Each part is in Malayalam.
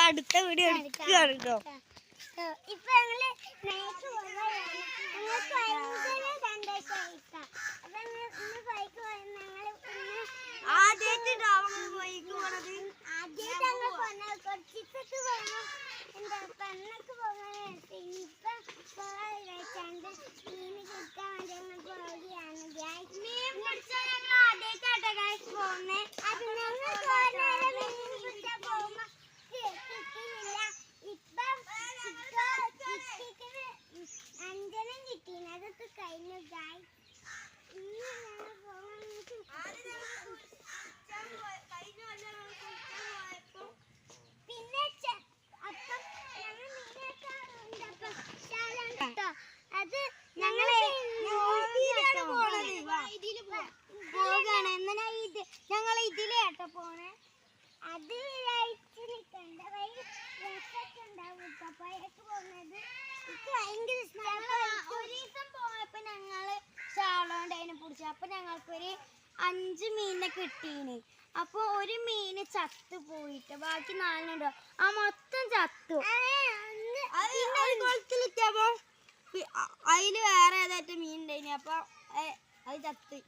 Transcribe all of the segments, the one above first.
അടുത്ത വീഡിയോ എടുക്കുകയാണ് കേട്ടോ. ഇപ്പൊ ഞങ്ങള് ബൈക്ക് ആദ്യമായിട്ട് ബൈക്ക് പോണത് കുറച്ചിട്ടൊക്കെ പോകണം. എന്താ പെണ്ണൊക്കെ പോകാൻ ഇപ്പൊ പോകാണ്ട് മീന് കിട്ടാൻ വേണ്ടി ഞങ്ങൾ പോവുകയാണ്. മീൻ പിടിച്ചാൽ ഞങ്ങൾ ആദ്യമായിട്ടാട്ടോ ഗൈസ് പോകുന്നത്. അത് ഞങ്ങൾ മീൻ പിടിച്ചാൽ പോകുമ്പോ കിട്ടിയില്ല. ഇപ്പം അഞ്ചനം കിട്ടീന്, അതൊക്കെ കഴിഞ്ഞു ഗൈസ്. ഇന്ന് ഞങ്ങൾ പോകാൻ പിന്നെ അപ്പം ഞങ്ങൾ മീനൊക്കെ അത് ഞങ്ങള് പോകാണ്. എന്നാ ഞങ്ങൾ ഇതിലേട്ടോ പോണേ. അത് നിക്കണ്ട രസമൊക്കെ ഉണ്ടാവും പപ്പായൊക്കെ പോകുന്നത്. എനിക്ക് ഭയങ്കര ഇഷ്ടമാണ്. ഒരു ദിവസം പോയപ്പോ ഞങ്ങള് ഷാളോണ്ട് അതിനെ പിടിച്ചു. അപ്പൊ ഞങ്ങൾക്കൊരു 5 മീനിനെ കിട്ടീന്. അപ്പൊ ഒരു മീന് ചത്തു പോയിട്ട് ബാക്കി 4 ആ മൊത്തം ചത്തു. കുളത്തിലെത്തിയപ്പോ അതില് വേറെ ഏതായിട്ട് മീൻ ഉണ്ടായിന്. അപ്പൊ അത് ചത്ത്.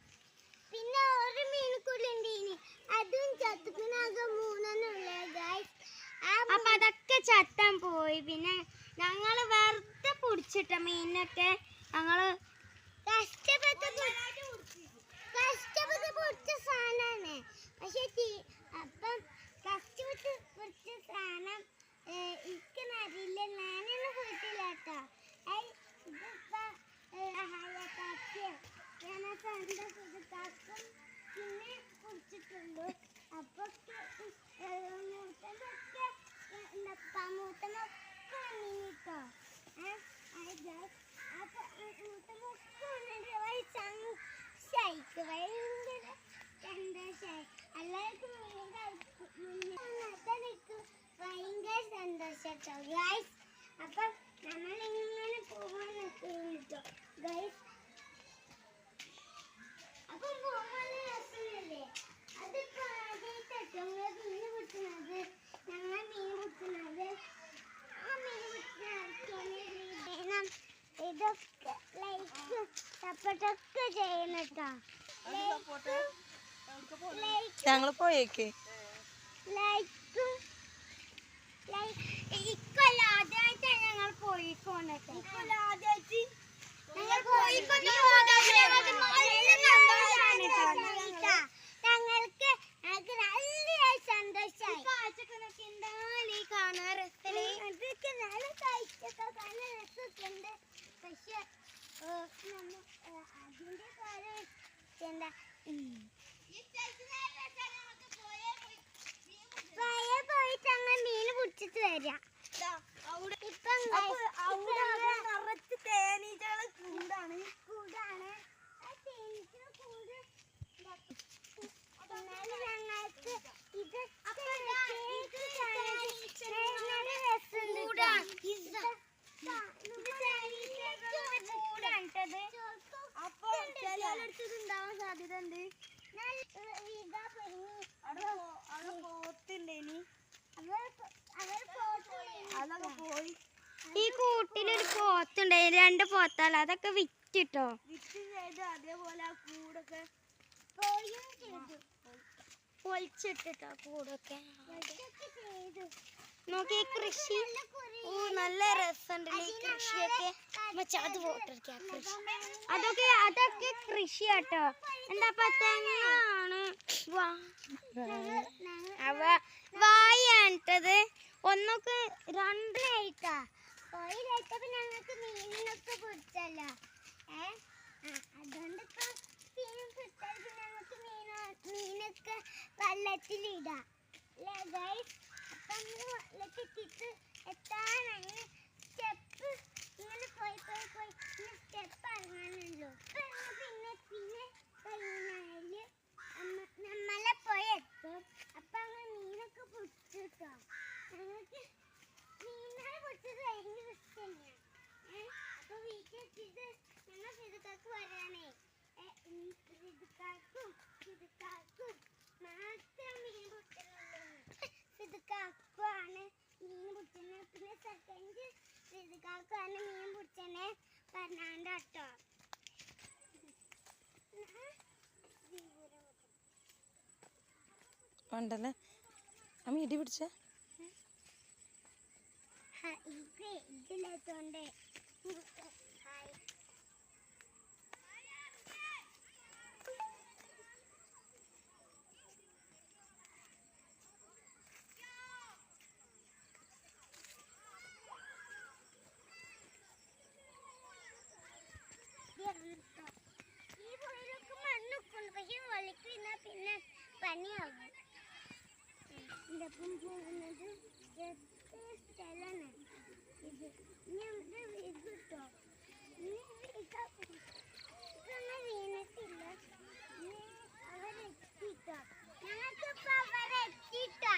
പിന്നെ ഒരു മീനുക്കുള്ളി ഉണ്ടീനി, അതും ചത്തു. പിന്നെ ആകെ 3 ഗൈസ്. അപ്പൊ അതൊക്കെ ചത്താൻ പോയി. പിന്നെ ഞങ്ങള് വെറുതെ പിടിച്ചിട്ട മീനൊക്കെ ഞങ്ങള് കഷ്ടപ്പെട്ട് പിടിച്ച സാധനമാണ്. പക്ഷെ അപ്പം കഷ്ടപ്പെട്ട് പിടിച്ച സാധനം എനിക്കറിയില്ല, ഞാനൊന്നും പോയിട്ടില്ല കേട്ടോ. ഇതിപ്പോ ഞാൻ സന്തോഷം പിന്നെ കുടിച്ചിട്ടുള്ളൂ. അപ്പൊ മൂത്തമൊക്കെ വന്നിട്ടോ. അപ്പൊ മൂത്തമൊക്കെ വന്നിട്ട് ശൈക്ക് ഭയങ്കര സന്തോഷായി. എല്ലാവർക്കും എനിക്ക് ഭയങ്കര സന്തോഷട്ടോ ഗൈസ്. അപ്പൊ നമ്മളിങ്ങനെ പോകാൻ നിൽട്ടോ ഗൈസ്. അപ്പം പോകാൻ രസമല്ലേ? അതിപ്പോ ആദ്യമായിട്ടോ മീൻ പിടിക്കുന്നത്. ഞങ്ങൾ മീൻ പിടിക്കുന്നത് ആ മീൻ പിടിക്കുന്ന ഇതൊക്കെ ലൈക്ക് സപ്പോർട്ടൊക്കെ ചെയ്യണട്ടോ. ഞങ്ങള് പോയേക്ക് ഇക്കൊല്ല ആദ്യമായിട്ടാണ് ഞങ്ങൾ പോയിക്കോണട്ടോ. ഇക്കൊല്ല ആദ്യമായിട്ട് ഞങ്ങൾ പോയിക്കൊണ്ട് ഞങ്ങൾക്ക് നല്ല സന്തോഷമായി. കാഴ്ചക്കൊക്കെ എന്താണ് കാണാൻ രസത്തില് അതൊക്കെ നല്ല കാഴ്ചയൊക്കെ കാണാൻ രസമൊക്കെ ഉണ്ട്. പക്ഷെ അതിന്റെ കാര്യം എന്താ പോയിട്ട് അങ്ങനെ മീൻ പിടിച്ചിട്ട് വരാം. നിറച്ച് തേനീച്ചകള് കൂടാണ്. ഞങ്ങൾക്ക് ഇത് അപ്പൊ ചിലടുത്തതുണ്ടാവാൻ സാധ്യത ഉണ്ട്. അവിടെ പോത്തുണ്ടേനി, അതൊക്കെ പോയി. ഈ കൂട്ടിലൊരു പോത്തുണ്ടായി, 2 പോത്താല, അതൊക്കെ വിറ്റിട്ടോ. വിറ്റ് ചെയ്ത് അതേപോലെ ആ കൂടൊക്കെ പൊളിച്ചിട്ടോ കൂടൊക്കെ. നോക്കി കൃഷി നല്ല രസമുണ്ട് ഈ കൃഷിയൊക്കെ. അത് വോട്ടറിക്കാം കൃഷി അതൊക്കെ കൃഷി കേട്ടോ. എന്താ തെങ്ങാണ് വായിട്ടത്. ഒന്നൊക്കെ 2 പോയിട്ടപ്പോ ഞങ്ങൾക്ക് മീനിനൊക്കെ പിടിച്ചല്ലോ. അതുകൊണ്ടിപ്പോ മീനും പിടിച്ചാൽ ഞങ്ങൾക്ക് മീനൊക്കെ വെള്ളത്തിലിടാം അല്ലേ ഗൈസ്. അപ്പം വെള്ളത്തിട്ടിട്ട് എത്താനാണ് സ്റ്റെപ്പ്. ഇങ്ങനെ പോയി സ്റ്റെപ്പ് ഇറങ്ങാനുള്ളൂ. പിന്നെ കഴിഞ്ഞാല് നമ്മളെ പോയി എത്തും. അപ്പൊ അങ്ങനെ മീനൊക്കെ പിടിച്ചിട്ടോ. ഞങ്ങൾക്ക് മീനെ പിടിച്ചത് ഭയങ്കര ഇഷ്ടം തന്നെയാണ്. അപ്പൊ വീട്ടിലെത്തിയിട്ട് ഞങ്ങൾ ഫിദുക്കാക്ക് വരാനേ. ഫിദുക്കാക്കും മാത്രം മീൻ പിടിച്ചിട്ടുള്ളൂ. ഫിദുക്കാക്കുമാണ് മീൻ പിടിച്ചനെ പിന്നെ സെക്കൻഡ് ശ്രീകാക്കാണ് മീൻ പിടിച്ചനെ പറഞ്ഞാണ്ട് കേട്ടോ ഉണ്ടല്ലേ അമ്മ ഇടി പിടിച്ച ഇതിലെത്തോണ്ട് ഈ പുഴയിലൊക്കെ മണ്ണൊക്കെ പക്ഷെ വളിക്കുന്ന പിന്നെ പനിയാവും ഇതൊപ്പം പോകുന്നത് സ്ഥലമാണ് ഇത് ഇനി ഇത് കിട്ടോ ഇതൊന്നും വീണിട്ടില്ല ഇനി അവരെത്തിട്ടോ ഞങ്ങൾക്കിപ്പോ അവരെത്തിട്ടോ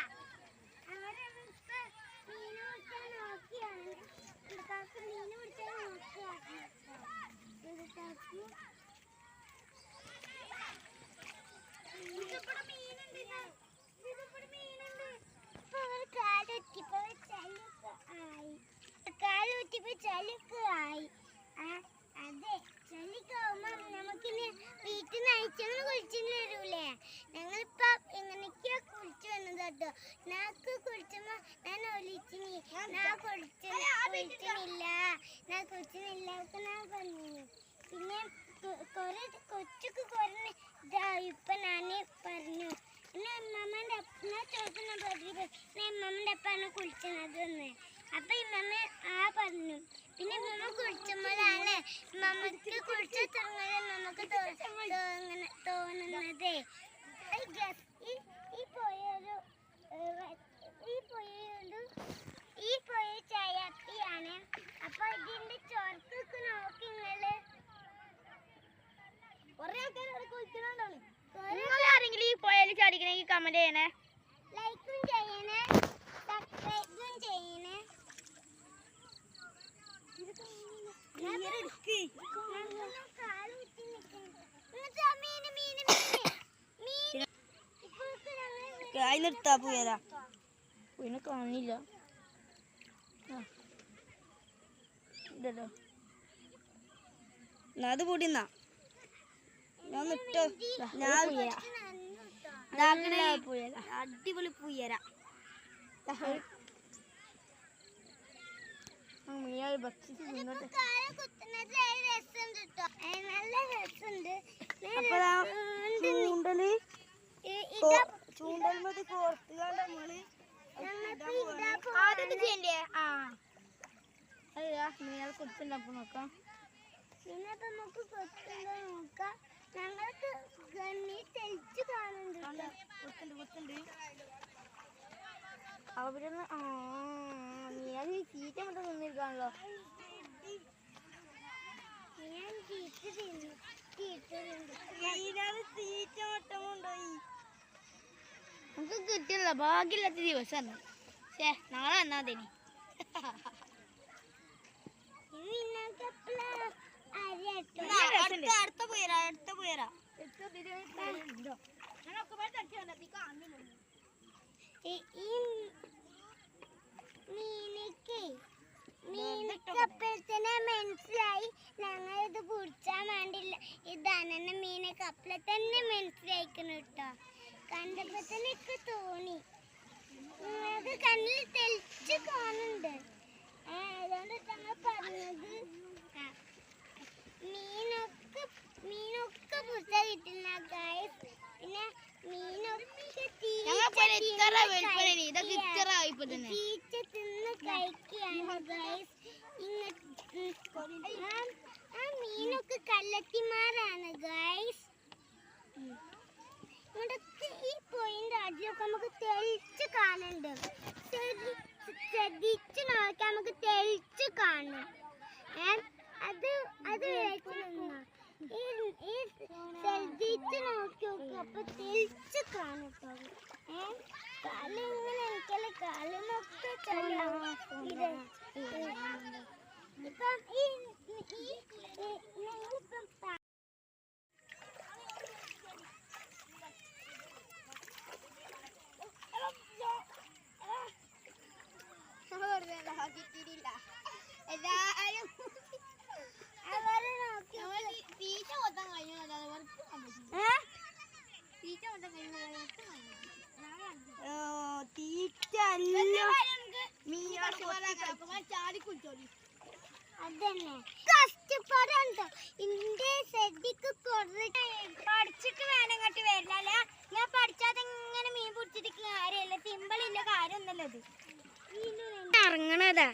അവരിപ്പോ മീൻ പിടിച്ചാൽ നോക്കിയാണ് കാക്ക് മീൻ പിടിച്ചാൽ നോക്കിയാണ് കാക്ക് ഇതിപ്പോ മീനുണ്ട് ഇതിപ്പോ മീനുണ്ട് ഇപ്പൊ അവർ കാലൊറ്റിപ്പോ ചലുക്ക് ആയി കാലൊറ്റിപ്പോ ചലുക്ക് ആയി അതെ ചലിക്കാവുമ്പോ നമുക്കിനി വീട്ടിൽ നിന്ന് അയച്ചങ്ങൾ കുളിച്ചിന് വരൂലേ ഞങ്ങളിപ്പോ എങ്ങനെയൊക്കെയാ കുളിച്ചു വന്നത് കേട്ടോ നാക്ക് കുളിച്ചപ്പോ ഞാൻ ഒലിച്ചിനി ഞാൻ കുളിച്ചിനില്ല ഞാൻ കുളിച്ചിനില്ല ഞാൻ പറഞ്ഞു പിന്നെ കൊറേ കൊച്ചൊക്കെ കുറഞ്ഞ ഇപ്പൊ ഞാന് പറഞ്ഞു പിന്നെ അമ്മമ്മന്റെ അപ്പനെ ചോദിക്കുന്ന അമ്മമ്മന്റെ അപ്പാണ് കുളിച്ചത് എന്ന് അപ്പൊ ഇമ്മമ്മ പറഞ്ഞു പിന്നെ ഇമ്മമ്മ കുളിച്ചുമ്പോഴാണ് ഇമ്മമ്മക്ക് കുളിച്ച തുടങ്ങാൻ നമുക്ക് തോന്നുന്നതേ ഈ പോയ ചായത്തിയാണ് അപ്പൊ ഇതിന്റെ ചോർക്കൊക്കെ നോക്കി നിങ്ങള് കൊറേ ആൾക്കാർ കുളിക്കണുണ്ടാവും ആരെങ്കിലും ഈ പോയാൽ ചാടിക്കണമെങ്കിൽ കമന്റ് ചെയ്യണേ ലൈക്കും ചെയ്യണേ സബ്സ്ക്രൈബും ചെയ്യണേ നിർത്താ പോയതാ പിന്നെ കാണില്ല ഇതല്ലോ അത് പൊടിന്നാ ഞാൻ നിട്ടോ അടിപൊളി പൂയര ഭക്ഷിച്ച് മുന്നോട്ട് ചൂണ്ടല് ചൂണ്ടൽ കോർത്തുകൊണ്ട് നമ്മള് ആദ്യം ചെയ്യണ്ടേ അയ്യാ നിങ്ങൾ കൊടുത്തുണ്ടപ്പോ നോക്കാം പിന്നെ നമുക്ക് കൊത്തുണ്ടോ നോക്കാം ഞങ്ങൾക്ക് ഗണ്ണി തെളിച്ച് കാണുന്നുണ്ട് അവിടെ ഞാൻ തീറ്റ മറ്റം നിന്നിരിക്കാണല്ലോ ഞാൻ തീറ്റ തിന്നു തീറ്റ മട്ടം കൊണ്ടുപോയി നമുക്ക് കിട്ടില്ല ഭാഗ്യമില്ലാത്ത ദിവസമാണ് നാളെ വന്നാ മതി അടുത്ത പോയരാ മീനക്കപ്പഴത്തന്നെ മനസ്സിലായി ഞങ്ങളിത് കുടിച്ചാൻ വേണ്ടില്ല ഇതാണ് മീനൊക്കെ അപ്പളെ തന്നെ മനസ്സിലായിക്കണം കേട്ടോ കണ്ടപ്പോ തന്നെ എനിക്ക് തോന്നി നിങ്ങൾക്ക് കണ്ണിൽ തെളിച്ച് കാണുന്നുണ്ട് അതുകൊണ്ട് ഞങ്ങൾ പറഞ്ഞത് മീനൊക്കെ പുറത്താ കിട്ടില്ല ഗൈസ് പിന്നെ മീനൊക്കെ തീറ്റ തിന്ന് കഴിക്കുകയാണ് ഗൈസ് ആ മീനൊക്കെ കള്ളത്തിമാരാണ് ഗൈസ് ഇവിടൊക്കെ ഈ പോയിന്റ് അടിയിലൊക്കെ നമുക്ക് തെളിച്ച് കാണുന്നുണ്ട് ശ്രദ്ധിച്ച് നോക്കാൻ നമുക്ക് തെളിച്ച് കാണും അത് ശ്രദ്ധിച്ച് നോക്കി നോക്കും അപ്പൊ തെളിച്ച് കാണും കാല് ഇങ്ങനെ എനിക്കല്ല കാലിനൊക്കെ ഇപ്പം ഞങ്ങളിപ്പം അതന്നെ കഷ്ടപ്പാടുണ്ടോ ഇന്റെ ശ്രദ്ധിക്ക് പഠിച്ചിട്ട് വേണം ഇങ്ങോട്ട് വരില്ല. ഞാൻ പഠിച്ചാതെ ഇങ്ങനെ മീൻ പിടിച്ചിട്ട് കാര്യമല്ല. സിമ്പിളില്ല കാര്യമൊന്നുമല്ല ഇത്. ഇറങ്ങണതാ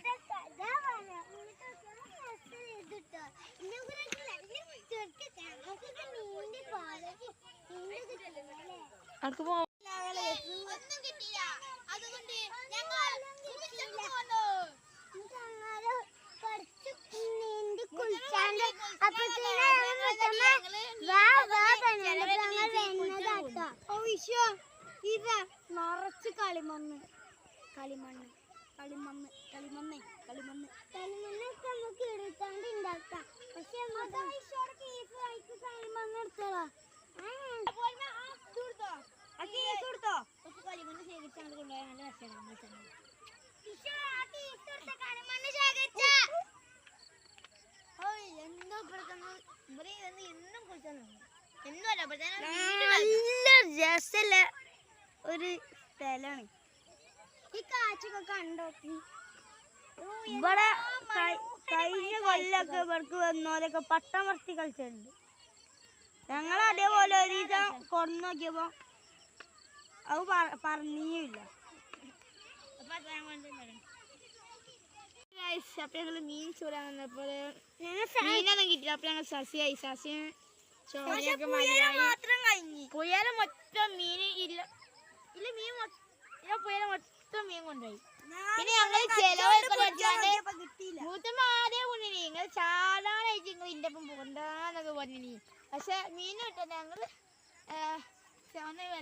ഒന്നും കിട്ടിയില്ല. അതുകൊണ്ട് ഇതാ നിറച്ച് കളിമണ്ണ് കളിമണ്ണ് കളിമണ്ണ് കളിമണ്ണ് കളിമണ്ണ് കളിമണ്ണൊക്കെ നമുക്ക് എടുത്താണ്ട് ഉണ്ടാക്കാം. പക്ഷെ കളിമണ്ണ് എടുത്തോളാം. കളിമണ്ണ് ശേഖരിച്ചാണ് കൊണ്ടുപോയാൽ നല്ല രസമാണ്. നല്ല രസല്ല ഒരു സ്ഥലാണ്. ഈ കാച്ചൊക്കെ കണ്ടോക്കി ഇവിടെ കഴിഞ്ഞ കൊല്ലൊക്കെ ഇവർക്ക് വന്നോലൊക്കെ പട്ടം വർത്തി കളിച്ചിട്ടുണ്ട്. ഞങ്ങൾ അതേപോലെ ഒരു ദിവസം കൊണ്ടു നോക്കിയപ്പോ അത് പറഞ്ഞില്ല. അപ്പൊ ഞങ്ങള് മീൻ ചൂടാൻ വന്നപ്പോൾ മീനൊന്നും കിട്ടില്ല. അപ്പൊ ഞങ്ങൾ സസ്യായി സസ്യം ചോറയൊക്കെ മാത്രം കഴിഞ്ഞു. പുയല മൊത്തം മീൻ ഇല്ല ഇല്ല മീൻ പുയല മൊത്തം മീൻ കൊണ്ടുപോയി. പിന്നെ ഞങ്ങൾ ചെലവൊക്കെ മൂത്തമ്മ ആദ്യം കൊണ്ടിനി നിങ്ങൾ സാധാരണയായിട്ട് നിങ്ങൾ ഇന്റെ ഒപ്പം പോകണ്ടെന്നൊക്കെ പറഞ്ഞിനി. പക്ഷെ മീൻ കിട്ടാൻ ഞങ്ങള്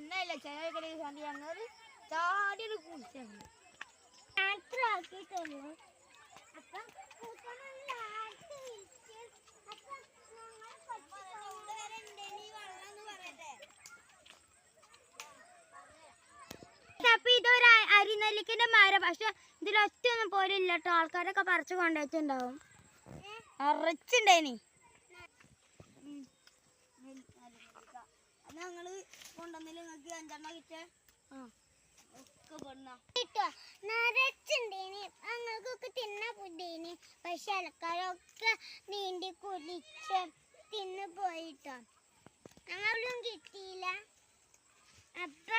എന്നല്ല ചെലവൊക്കെ ഞങ്ങള് ചാടിയൊരു കുളിച്ചാണ്. അപ്പൊ ഇതൊരു അരിനെല്ലിക്കന്റെ മരം. പക്ഷെ ഇതിലൊറ്റൊന്നും പോലും ഇല്ല കേട്ടോ. ആൾക്കാരൊക്കെ പറിച്ചു കൊണ്ടുപോയിട്ടുണ്ടാവും. അറച്ചുണ്ടായിനി ഞങ്ങള് കൊണ്ടുവന്നില്ല. നിങ്ങൾക്ക് 5 എണ്ണം കിട്ടേ നിറച്ചുണ്ടേനി ഞങ്ങൾക്കൊക്കെ തിന്ന പുണ്ടേനി. പക്ഷെ ആൾക്കാരൊക്കെ നീന്തി കുടിച്ച് തിന്നു പോയിട്ടോ. ഞങ്ങളും കിട്ടിയില്ല. അപ്പൊ